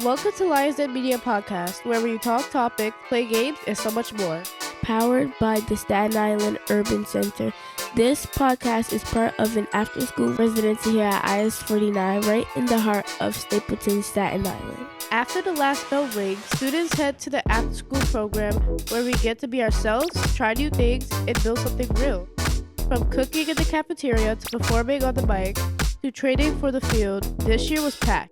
Welcome to Lions Den Media Podcast, where we talk topics, play games, and so much more. Powered by the Staten Island Urban Center. This podcast is part of an after-school residency here at IS49, right in the heart of Stapleton, Staten Island. After the last bell rings, students head to the after-school program where we get to be ourselves, try new things, and build something real. From cooking in the cafeteria to performing on the mic to training for the field, this year was packed.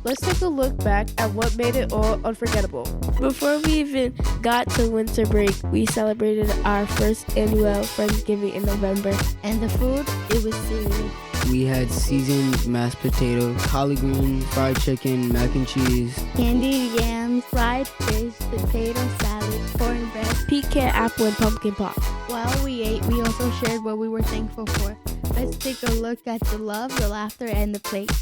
Let's take a look back at what made it all unforgettable. Before we even got to winter break, we celebrated our first annual Friendsgiving in November. And the food, it was seared. We had seasoned mashed potatoes, collard greens, fried chicken, mac and cheese, Candied yams, fried fish, potato salad, cornbread, pecan, apple, and pumpkin pie. While we ate, we also shared what we were thankful for. Let's take a look at the love, the laughter, and the plate.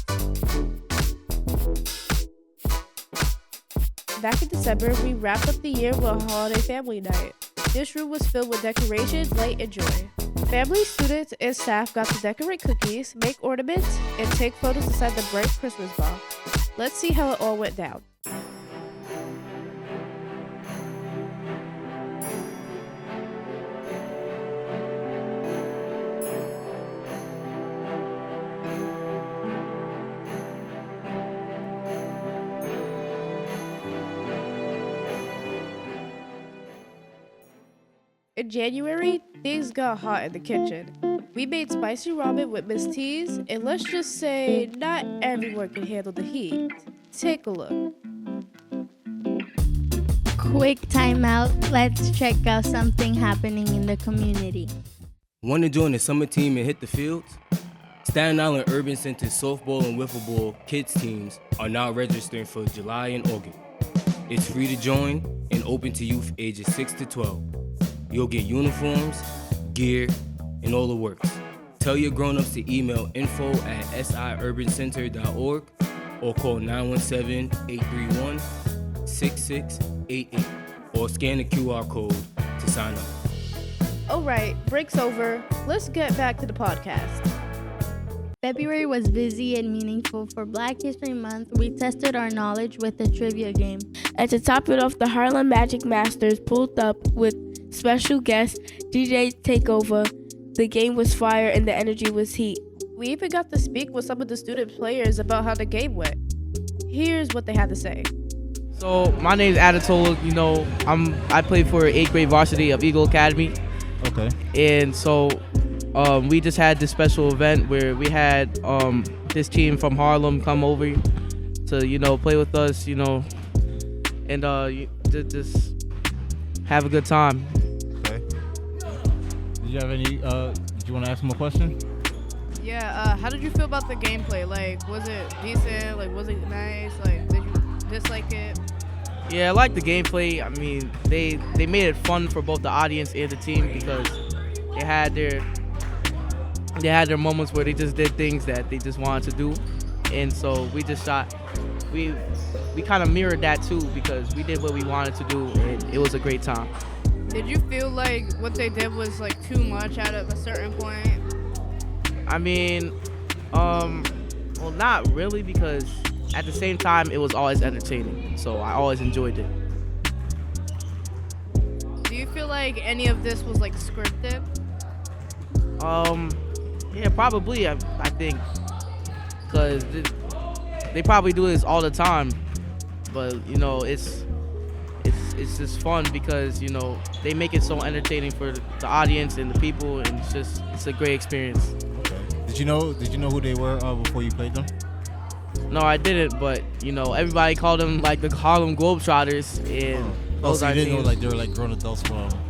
Back in December, we wrapped up the year with a holiday family night. This room was filled with decorations, light, and joy. Family, students, and staff got to decorate cookies, make ornaments, and take photos inside the bright Christmas box. Let's see how it all went down. In January, things got hot in the kitchen. We made spicy ramen with Miss T's, and let's just say not everyone can handle the heat. Take a look. Quick timeout. Let's check out something happening in the community. Want to join the summer team and hit the fields? Staten Island Urban Center's softball and wiffle ball kids teams are now registering for July and August. It's free to join and open to youth ages 6 to 12. You'll get uniforms, gear, and all the works. Tell your grown-ups to email info@siurbancenter.org or call 917-831-6688 or scan the QR code to sign up. Alright, break's over. Let's get back to the podcast. February was busy and meaningful. For Black History Month, we tested our knowledge with a trivia game. And to top it off, the Harlem Magic Masters pulled up with special guest DJ Takeover. The game was fire and the energy was heat. We even got to speak with some of the student players about how the game went. Here's what they had to say. So my name's Adatola. I play for 8th grade varsity of Eagle Academy. Okay. And so we just had this special event where we had this team from Harlem come over to play with us, and just have a good time. Okay. Did you have any? Did you want to ask him a question? Yeah, how did you feel about the gameplay? Like, was it decent? Like, was it nice? Like, did you dislike it? Yeah, I like the gameplay. I mean, they made it fun for both the audience and the team because they had their moments where they just did things that they just wanted to do, and so we just we kind of mirrored that too because we did what we wanted to do, and it was a great time. Did you feel like what they did was like too much at a certain point? I mean, well, not really, because at the same time, it was always entertaining, so I always enjoyed it. Do you feel like any of this was like scripted? Yeah, probably, I think, because they probably do this all the time, but, it's just fun because, they make it so entertaining for the audience and the people, and it's a great experience. Okay. Did you know who they were before you played them? No, I didn't, but, everybody called them, like, the Harlem Globetrotters, and those so you are didn't know, teams. like, they were, like, grown adults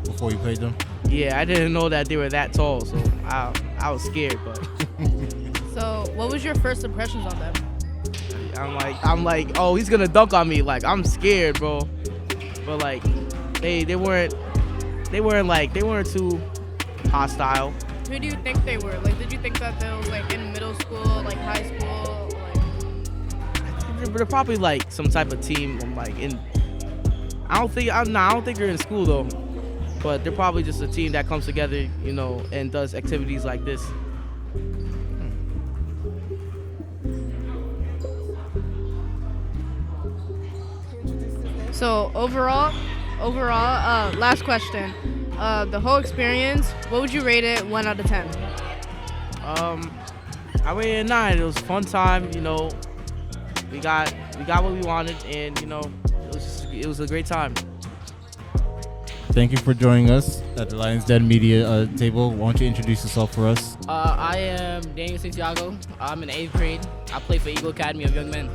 before you played them? Yeah, I didn't know that they were that tall, so I was scared, but So, what was your first impressions on them? I'm like, oh, he's gonna dunk on me. Like, I'm scared, bro. But like, they weren't too hostile. Who do you think they were? Like, did you think that they were like in middle school, like high school? Like, They're probably like some type of team. I don't think they're in school though. But they're probably just a team that comes together, and does activities like this. So overall, last question. The whole experience, what would you rate it 1 out of 10? I rated it a 9. It was a fun time. You know, we got what we wanted, and you know, it was a great time. Thank you for joining us at the Lions Den Media table. Why don't you introduce yourself for us? I am Daniel Santiago. I'm in 8th grade. I play for Eagle Academy of Young Men.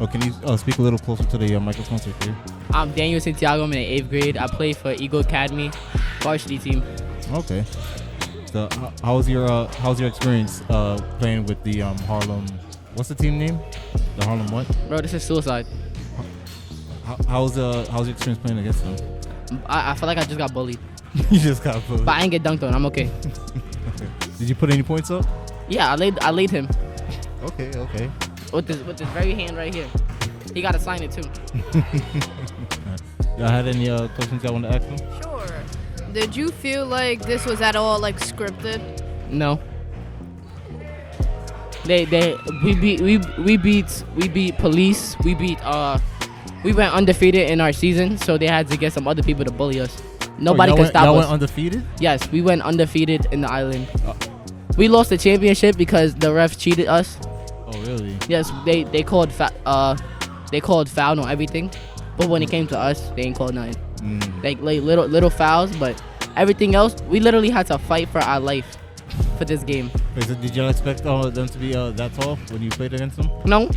Oh, can you speak a little closer to the microphone, sir? I'm Daniel Santiago. I'm in 8th grade. I play for Eagle Academy varsity team. Okay. So, how's your experience playing with the Harlem? What's the team name? The Harlem what? Bro, this is suicide. How's your experience playing against them? I feel like I just got bullied. You just got bullied. But I ain't get dunked on. I'm okay. Okay. Did you put any points up? Yeah, I laid him. Okay. With this very hand right here. He gotta sign it too. Y'all had any questions y'all want to ask him? Sure. Did you feel like this was at all like scripted? No. We beat police. We went undefeated in our season, so they had to get some other people to bully us. Nobody could stop us. Y'all went undefeated? Yes, we went undefeated in the island. We lost the championship because the ref cheated us. Oh really? Yes, they called foul on everything, but when it came to us, they ain't called nothing. Like little fouls, but everything else, we literally had to fight for our life for this game. Wait, so did y'all expect them to be that tall when you played against them? No.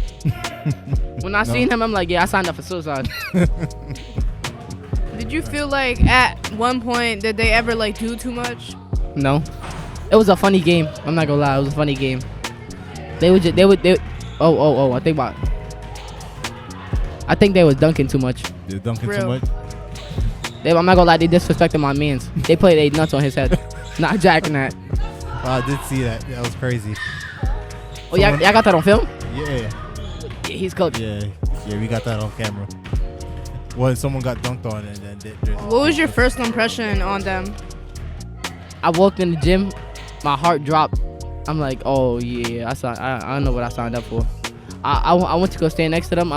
When I seen him, I'm like, yeah, I signed up for suicide. Did you feel like at one point did they ever like do too much? No. It was a funny game. I'm not gonna lie, it was a funny game. I think they was dunking too much. They're dunking Real. too much? I'm not gonna lie, they disrespected my mans. They played they nuts on his head. Not jacking that. I did see that. That was crazy. Oh, y'all got that on film? Yeah. Yeah, he's coach. Yeah, we got that on camera. Well, someone got dunked on and then What was your first impression on them? I walked in the gym, my heart dropped. I'm like, oh yeah, I don't know what I signed up for. I went to go stand next to them.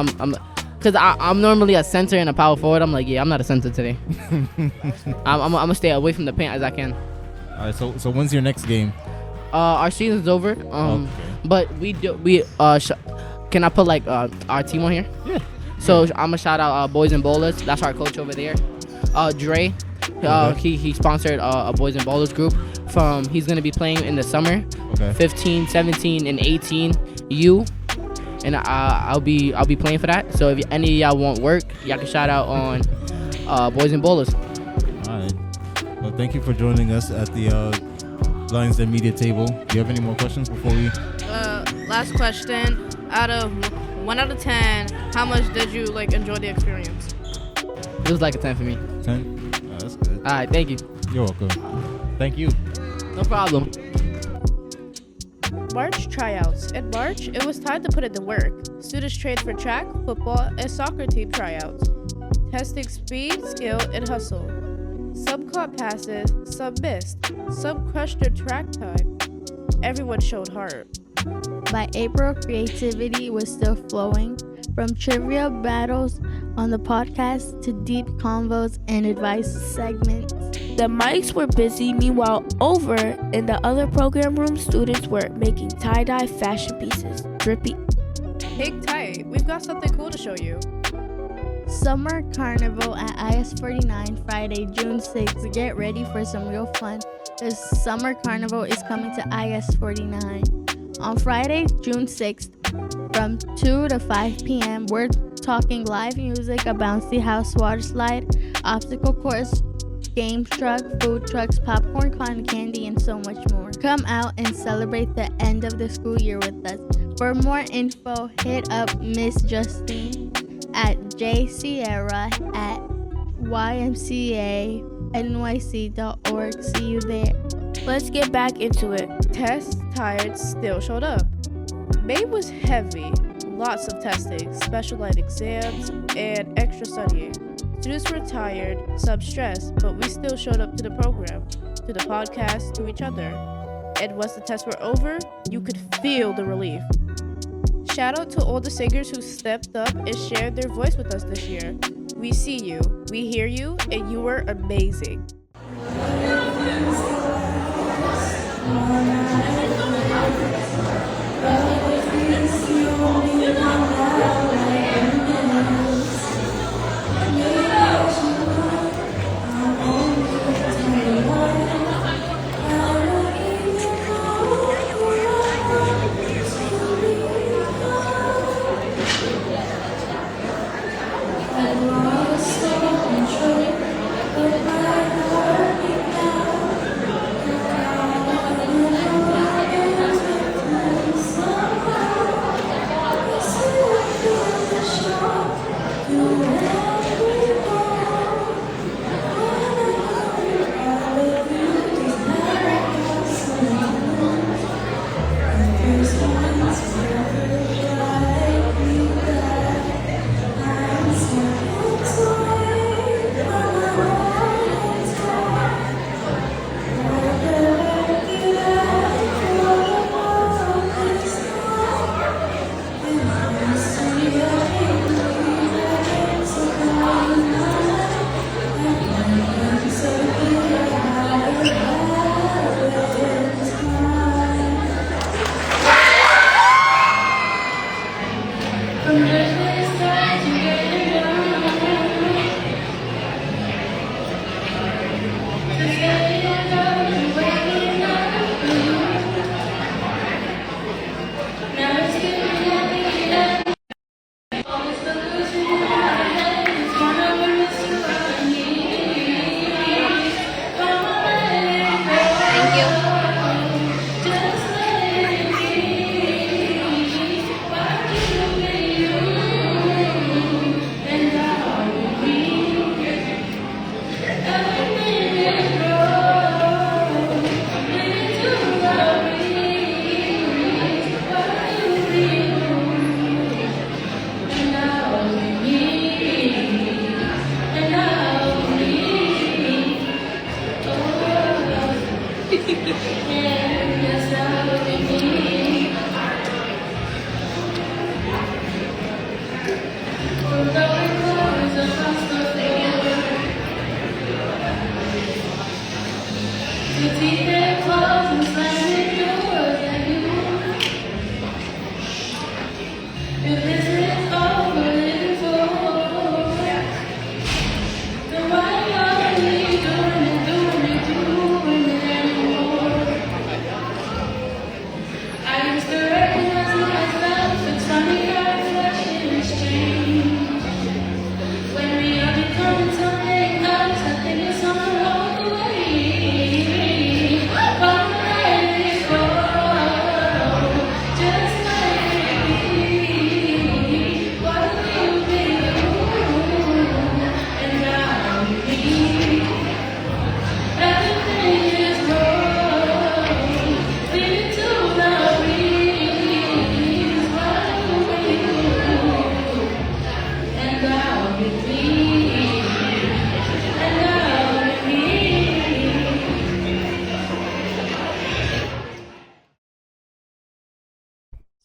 Cause I'm normally a center and a power forward. I'm like, yeah, I'm not a center today. I'm gonna stay away from the paint as I can. All right, so when's your next game? Our season's over. Okay. But can I put like our team on here? Yeah. So I'm gonna shout out Boys and Bowlers. That's our coach over there. Dre, he sponsored a Boys and Bowlers group. He's gonna be playing in the summer. Okay. 15, 17, and 18 U. And I'll be playing for that. So if any of y'all want work, y'all can shout out on Boys and Bowlers. All right. Well, thank you for joining us at the Lions Den Media table. Do you have any more questions before we? Last question. Out of 1 out of 10, how much did you like enjoy the experience? It was like a 10 for me. 10? Oh, that's good. All right, thank you. You're welcome. Thank you. No problem. March tryouts. In March, it was time to put in the work. Students trained for track, football, and soccer team tryouts, testing speed, skill, and hustle. Some caught passes, some missed, some crushed their track time. Everyone showed heart. By April, creativity was still flowing, from trivia battles on the podcast to deep convos and advice segments. The mics were busy. Meanwhile, over in the other program room, students were making tie-dye fashion pieces. Drippy. Hang tight, we've got something cool to show you. Summer Carnival at IS49 Friday, June 6th. Get ready for some real fun. The Summer Carnival is coming to IS49. On Friday, June 6th, from 2 to 5 p.m., we're talking live music, a bouncy house water slide, obstacle course, game truck, food trucks, popcorn, cotton candy, and so much more. Come out and celebrate the end of the school year with us. For more info, hit up Miss Justine at jsierra@ymcanyc.org. See you there. Let's get back into it. Test tired still showed up. May was heavy. Lots of testing, specialized exams, and extra studying. Students were tired, some stressed, but we still showed up to the program, to the podcast, to each other. And once the tests were over, you could feel the relief. Shout out to all the singers who stepped up and shared their voice with us this year. We see you, we hear you, and you were amazing.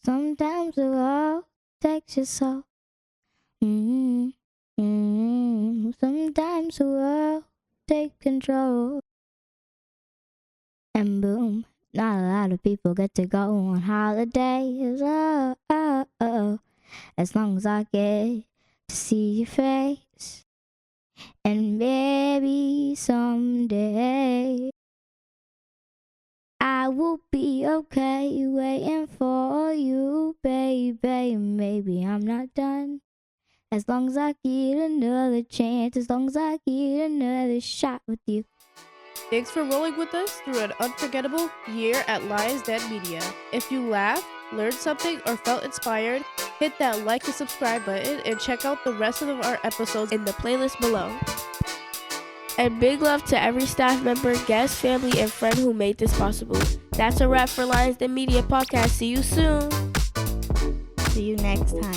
Sometimes the world takes your soul. Sometimes the world takes control. And boom, not a lot of people get to go on holidays. Oh. As long as I get to see your face. And maybe someday I will be okay waiting for you, baby. Maybe I'm not done. As long as I get another chance, as long as I get another shot with you. Thanks for rolling with us through an unforgettable year at Lions Den Media. If you laughed, learned something, or felt inspired, hit that like and subscribe button and check out the rest of our episodes in the playlist below. And big love to every staff member, guest, family, and friend who made this possible. That's a wrap for Lions Den Media Podcast. See you soon. See you next time.